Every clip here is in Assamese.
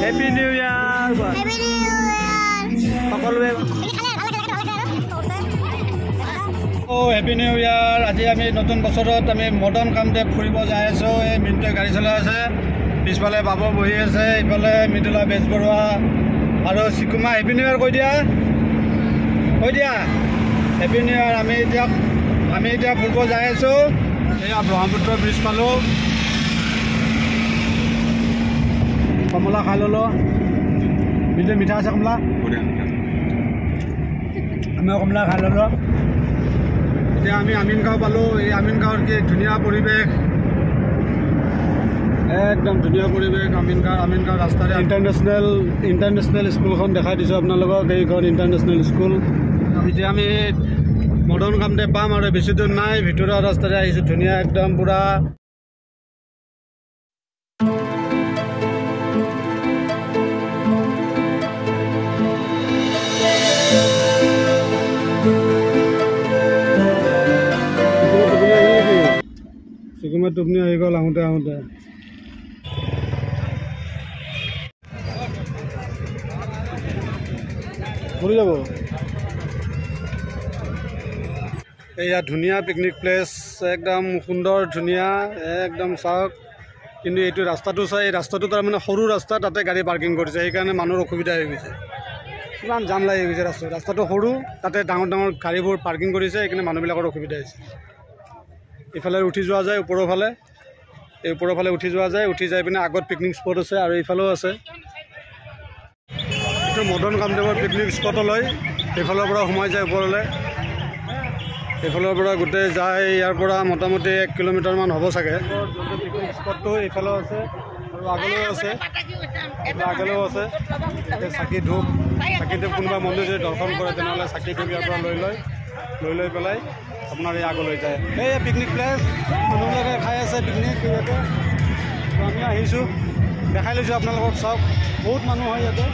হ্যাপি নিউ ইয়াৰ সকলোৱে হ্যাপি নিউ ইয়াৰ। আজি আমি নতুন বছৰত আমি মডাৰ্ণ কামদেৱ ফুৰিব যাই আছোঁ। এই মিণ্টুৱে গাড়ী চলাই আছে, পিছফালে বাবু বহি আছে, ইফালে মৃদুলা বেজবৰুৱা আৰু চিকুমা। হেপী নিউ ইয়াৰ কৈ দিয়া হেপী নিউ ইয়াৰ। আমি এতিয়া ফুৰিব যাই আছোঁ। এয়া ব্ৰহ্মপুত্ৰ ব্ৰিজ পালোঁ, কমলা খাই ল'লোঁ। মিঠা মিঠা আছে কমলা, আমিও কমলা খাই ল'লোঁ। এতিয়া আমি আমিনগাঁও পালোঁ। এই আমিনগাঁৱৰ কি ধুনীয়া পৰিৱেশ, একদম ধুনীয়া পৰিৱেশ। আমিনগাঁও ৰাস্তাৰে ইণ্টাৰনেশ্যনেল স্কুলখন দেখাই দিছোঁ আপোনালোকক। এইখন ইণ্টাৰনেশ্যনেল স্কুল। এতিয়া আমি মডাৰ্ণ কামদেৱ পাম আৰু বেছি দূৰ নাই। ভিতৰৰ ৰাস্তাৰে আহিছোঁ, ধুনীয়া একদম পূৰা। চিকুমাৰ টোপনি আহি গ'ল আহোঁতে ঘূৰি যাব। এয়া ধুনীয়া পিকনিক প্লেচ, একদম সুন্দৰ ধুনীয়া, একদম চাওক। কিন্তু এইটো ৰাস্তাটো চাই, এই ৰাস্তাটো তাৰমানে সৰু ৰাস্তা, তাতে গাড়ী পাৰ্কিং কৰিছে, সেইকাৰণে মানুহৰ অসুবিধা হৈ গৈছে। কিমান জাম লাগি গৈছে ৰাস্তাটো সৰু, তাতে ডাঙৰ ডাঙৰ গাড়ীবোৰ পাৰ্কিং কৰিছে, সেইকাৰণে মানুহবিলাকৰ অসুবিধা হৈছে। ইফালে উঠি যোৱা যায়, ওপৰৰ ফালে, এই ওপৰৰ ফালে উঠি যোৱা যায়। উঠি যাই পিনে আগত পিকনিক স্পট আছে আৰু এইফালেও আছে। এইটো মডাৰ্ণ কামদেৱৰ পিকনিক স্পটলৈ সেইফালৰ পৰা সোমাই যায় ওপৰলৈ। এইফালৰ পৰা গোটেই যায়, ইয়াৰ পৰা মোটামুটি 1 কিলোমিটাৰমান হ'ব চাগে। পিকনিক স্পটটো এইফালেও আছে আৰু আগলৈও আছে, চাকি ধূপ কোনোবা মন্দিৰ যদি দৰ্শন কৰে তেনেহ'লে চাকি ধূপ ইয়াৰ পৰা লৈ পেলাই আপোনাৰ এই আগলৈ যায়। এই পিকনিক প্লেচ, মানুহবিলাকে খাই আছে পিকনিক ইয়াতে। আমি আহিছোঁ, দেখাই লৈছোঁ আপোনালোকক। চাওক, বহুত মানুহ হয় ইয়াতে,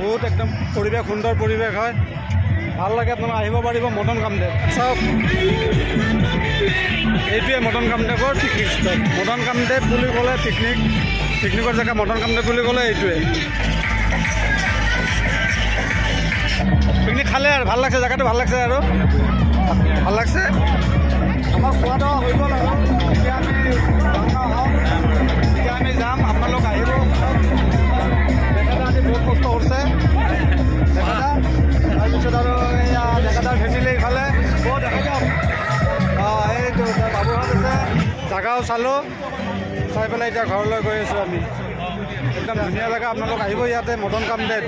বহুত একদম পৰিৱেশ, সুন্দৰ পৰিৱেশ হয়, ভাল লাগে। আপোনালোকে আহিব পাৰিব মডাৰ্ণ কামদেৱ। চাওক, এইটোৱে মডাৰ্ণ কামদেৱৰ পিকনিক স্পট। মডাৰ্ণ কামদেৱ বুলি ক'লে পিকনিকৰ জেগা মডাৰ্ণ কামদেৱ বুলি ক'লে এইটোৱে। পিকনিক খালে আৰু ভাল লাগছে, জেগাটো ভাল লাগছে আৰু ভাল লাগছে। আমাৰ খোৱা দোৱা হৈ গ'ল আৰু এতিয়া আমি যাম। আপোনালোক আহিব। ডেকাদা আজি বহুত কষ্ট কৰিছে, ডেকাদা। তাৰপিছত আৰু এয়া ডেকাদাৰ ফেমিলি ইফালে বহুত দেখা যাওক। এইটো বাবুহঁত আছে, জেগাও চালোঁ, চাই পেলাই এতিয়া ঘৰলৈ গৈ আছোঁ আমি। একদম ধুনীয়া জেগা, আপোনালোক আহিব ইয়াতে মডাৰ্ণ কামদেৱ।